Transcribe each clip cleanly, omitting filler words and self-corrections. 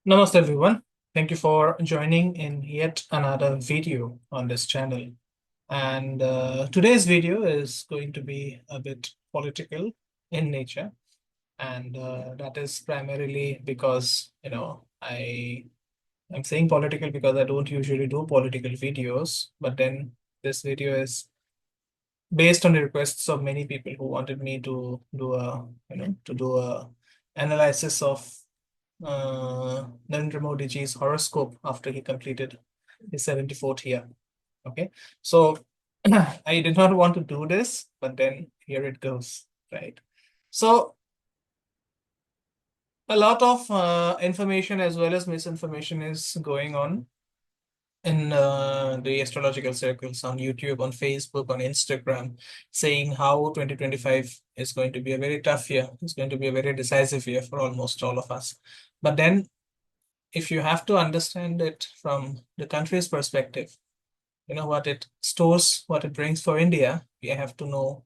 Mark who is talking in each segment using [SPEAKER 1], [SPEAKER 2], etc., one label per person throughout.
[SPEAKER 1] Namaste everyone. Thank you for joining in yet another video on this channel. And today's video is going to be a bit political in nature. And that is primarily because, I'm saying political because I don't usually do political videos. But then this video is based on the requests of many people who wanted me to do a analysis of Narendra Modi ji's horoscope after he completed his 74th year. Okay, so I did not want to do this, but then here it goes, right? So a lot of information as well as misinformation is going on in the astrological circles on YouTube, on Facebook, on Instagram, saying how 2025 is going to be a very tough year. It's going to be a very decisive year for almost all of us. But then if you have to understand it from the country's perspective, what it stores, what it brings for India, we have to know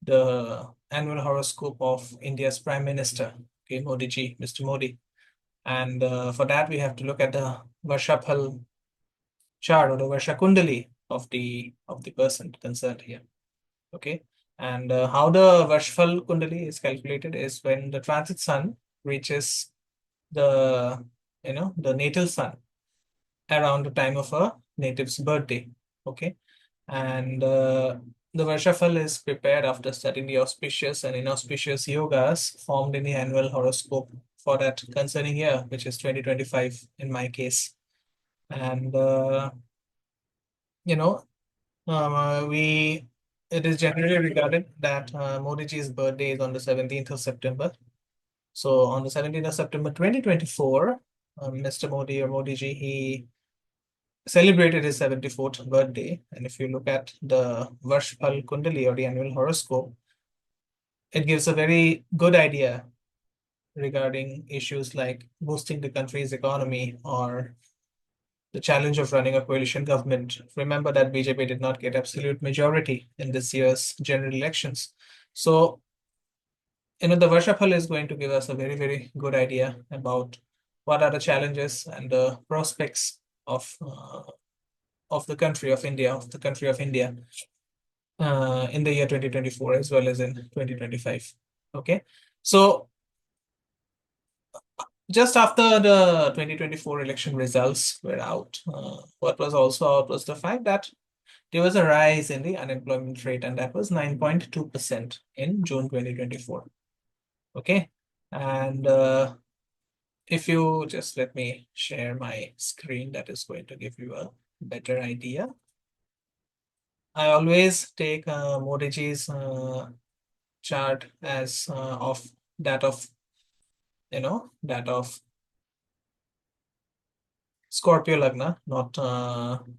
[SPEAKER 1] the annual horoscope of India's Prime Minister, okay, Modi ji, Mr. Modi. And for that, we have to look at the Varshapal chart or the Varsha Kundali of the person concerned here. Okay. And how the Varshapal Kundali is calculated is when the transit sun reaches the the natal sun around the time of a native's birthday. Okay. And the Varshafal is prepared after studying the auspicious and inauspicious yogas formed in the annual horoscope for that concerning year, which is 2025 in my case. And, you know, we it is generally regarded that Modi ji's birthday is on the 17th of September. So on the 17th of September 2024, Mr. Modi or Modi ji, he celebrated his 74th birthday. And if you look at the Varshpal Kundali or the annual horoscope, it gives a very good idea regarding issues like boosting the country's economy or the challenge of running a coalition government. Remember that BJP did not get absolute majority in this year's general elections. So, the Varshapal is going to give us a very, very good idea about what are the challenges and the prospects of the country of India, in the year 2024 as well as in 2025. Okay. So just after the 2024 election results were out, what was also out was the fact that there was a rise in the unemployment rate, and that was 9.2% in June 2024. Okay. And if you just let me share my screen, that is going to give you a better idea. I always take Modi ji's chart as of that of Scorpio Lagna, not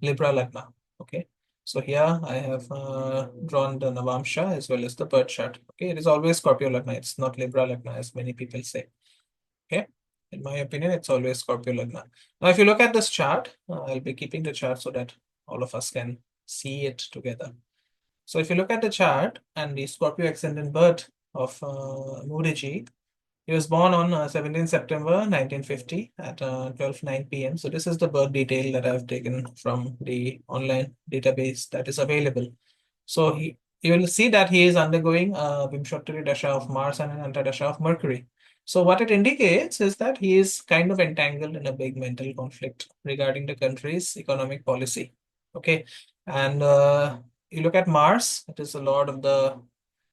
[SPEAKER 1] Libra Lagna. Okay. So here I have drawn the Navamsha as well as the birth chart. Okay. It is always Scorpio Lagna. It's not Libra Lagna as many people say. Okay. In my opinion, it's always Scorpio Lagna. Now, if you look at this chart, I'll be keeping the chart so that all of us can see it together. So if you look at the chart and the Scorpio ascendant birth of Modi ji, he was born on 17 September 1950 at 12:09 p.m. So this is the birth detail that I've taken from the online database that is available. So you will see that he is undergoing a Vimshottari Dasha of Mars and an Antardasha of Mercury. So what it indicates is that he is kind of entangled in a big mental conflict regarding the country's economic policy. Okay. And you look at Mars, it is the lord of the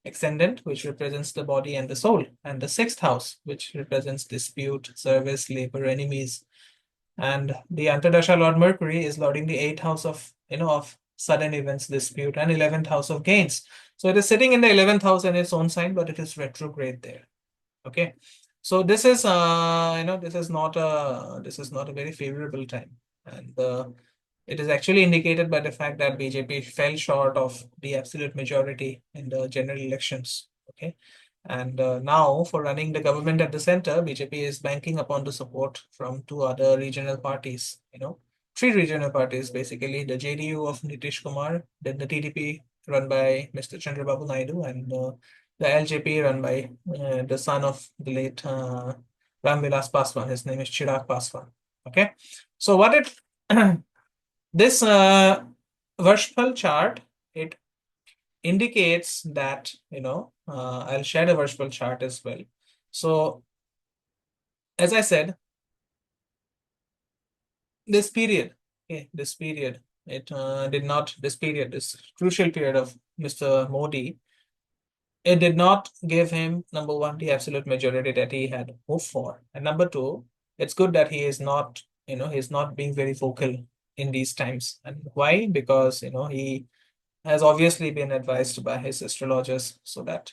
[SPEAKER 1] ascendant, which represents the body and the soul, and the sixth house, which represents dispute, service, labor, enemies. And the Antardasha Lord Mercury is lording the eighth house of sudden events, dispute, and 11th house of gains. So it is sitting in the 11th house in its own sign, but it is retrograde there. Okay. So this is this is not a very favorable time. And it is actually indicated by the fact that BJP fell short of the absolute majority in the general elections. Okay. And now, for running the government at the center, BJP is banking upon the support from two other regional parties, three regional parties, basically the JDU of Nitish Kumar, then the TDP run by Mr. Chandrababu Naidu, and the LJP run by the son of the late Ramvilas Paswan. His name is Chirag Paswan. Okay. So what it this Varshphal chart, it indicates that, I'll share the Varshphal chart as well. So as I said, this period, okay, this period, it did not, this period, this crucial period of Mr. Modi, it did not give him, number one, the absolute majority that he had hoped for. And number two, it's good that he is not, he's not being very vocal in these times. And why? Because, he has obviously been advised by his astrologers so that,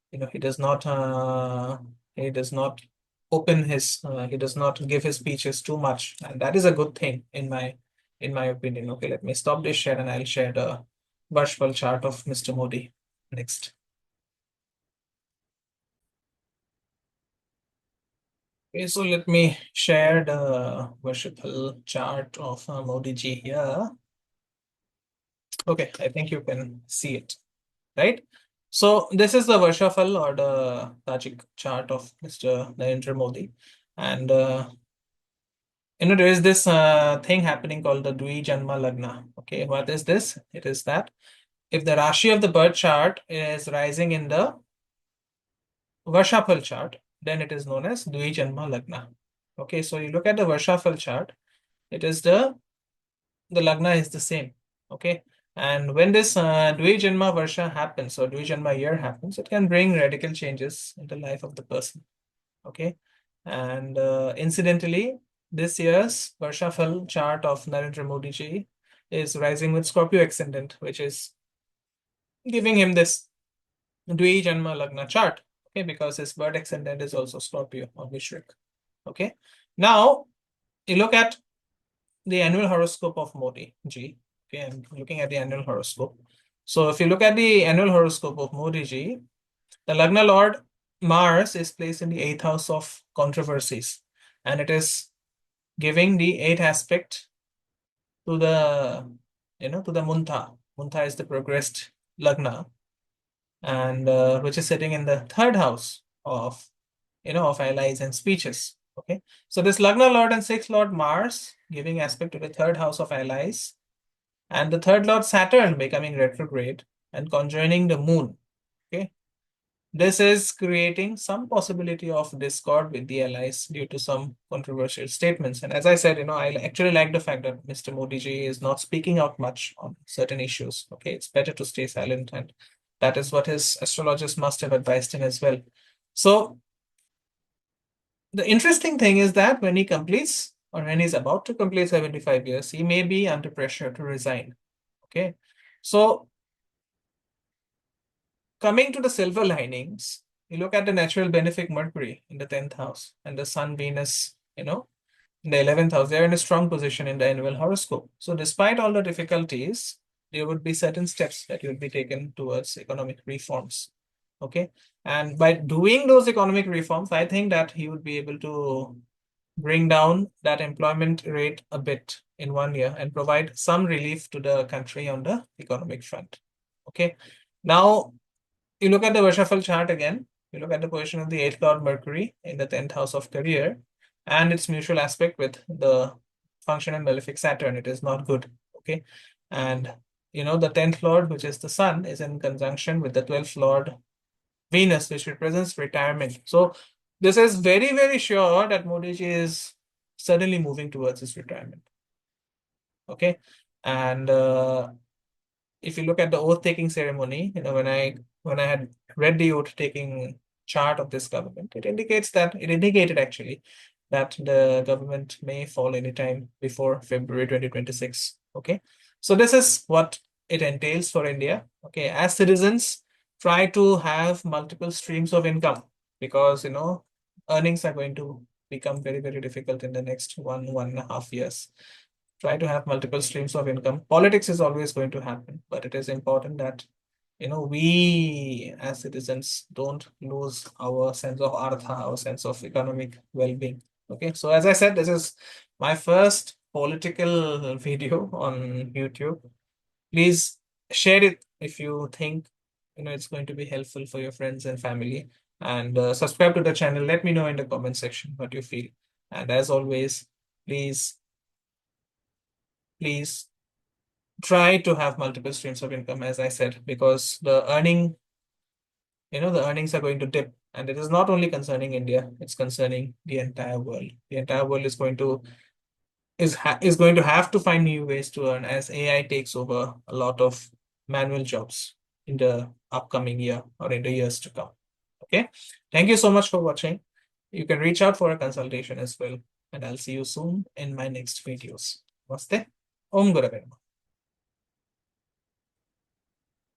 [SPEAKER 1] he does not open his, he does not give his speeches too much. And that is a good thing in my opinion. Okay, let me stop this share and I'll share the Varshphal chart of Mr. Modi next. Okay, so let me share the Varshphal chart of Modi ji here. Okay, I think you can see it, right? So this is the Varshphal or the Tajik chart of Mr. Narendra Modi. And there is this thing happening called the Dvi Janma Lagna. Okay, what is this? It is that if the Rashi of the birth chart is rising in the Varshphal chart, then it is known as Dvi Janma Lagna. Okay, so you look at the Varshphal chart, it is the Lagna is the same. Okay, and when this Dvi Janma Varsha happens or Dvi Janma year happens, it can bring radical changes in the life of the person. Okay, and incidentally, this year's Varshafal chart of Narendra Modi ji is rising with Scorpio ascendant, which is giving him this Dvi Janma Lagna chart. Okay, because his birth ascendant is also Scorpio or Vishrik. Okay, now you look at the annual horoscope of Modi ji. Okay, I'm looking at the annual horoscope. So if you look at the annual horoscope of Modi ji, the Lagna Lord Mars is placed in the 8th house of controversies, and it is giving the 8th aspect to the to the Munta. Munta is the progressed Lagna, and which is sitting in the 3rd house of of allies and speeches. Okay, so this Lagna Lord and 6th Lord Mars giving aspect to the 3rd house of allies, and the 3rd Lord Saturn becoming retrograde and conjoining the Moon. Okay, this is creating some possibility of discord with the allies due to some controversial statements. And as I said, I actually like the fact that Mr. Modi ji is not speaking out much on certain issues. Okay, it's better to stay silent, and that is what his astrologers must have advised him as well. So the interesting thing is that when he completes or when he's about to complete 75 years, he may be under pressure to resign. Okay, so coming to the silver linings, you look at the natural benefic Mercury in the 10th house and the Sun, Venus, in the 11th house. They're in a strong position in the annual horoscope. So, despite all the difficulties, there would be certain steps that will be taken towards economic reforms. Okay. And by doing those economic reforms, I think that he would be able to bring down that employment rate a bit in 1 year and provide some relief to the country on the economic front. Okay. Now, you look at the Varshafal chart again, you look at the position of the 8th Lord Mercury in the 10th house of career and its mutual aspect with the function and malefic Saturn. It is not good. Okay. And the 10th Lord, which is the Sun, is in conjunction with the 12th Lord Venus, which represents retirement. So this is very, very sure that Modi ji is suddenly moving towards his retirement. Okay. And if you look at the oath taking ceremony, when I had read the oath taking chart of this government, it indicated actually that the government may fall anytime before February 2026. Okay, so this is what it entails for India. Okay, as citizens, try to have multiple streams of income because earnings are going to become very, very difficult in the next 1.5 years. Try to have multiple streams of income. Politics is always going to happen, but it is important that we as citizens don't lose our sense of artha, our sense of economic well-being. Okay, so as I said, this is my first political video on YouTube. Please share it if you think it's going to be helpful for your friends and family. and subscribe to the channel. Let me know in the comment section what you feel. And as always, please, please try to have multiple streams of income, as I said, because the earnings are going to dip. And it is not only concerning India, it's concerning the entire world. The entire world is going to is going to have to find new ways to earn as AI takes over a lot of manual jobs in the upcoming year or in the years to come. Okay. Thank you so much for watching. You can reach out for a consultation as well. And I'll see you soon in my next videos. Namaste. Om Gurave Namaha.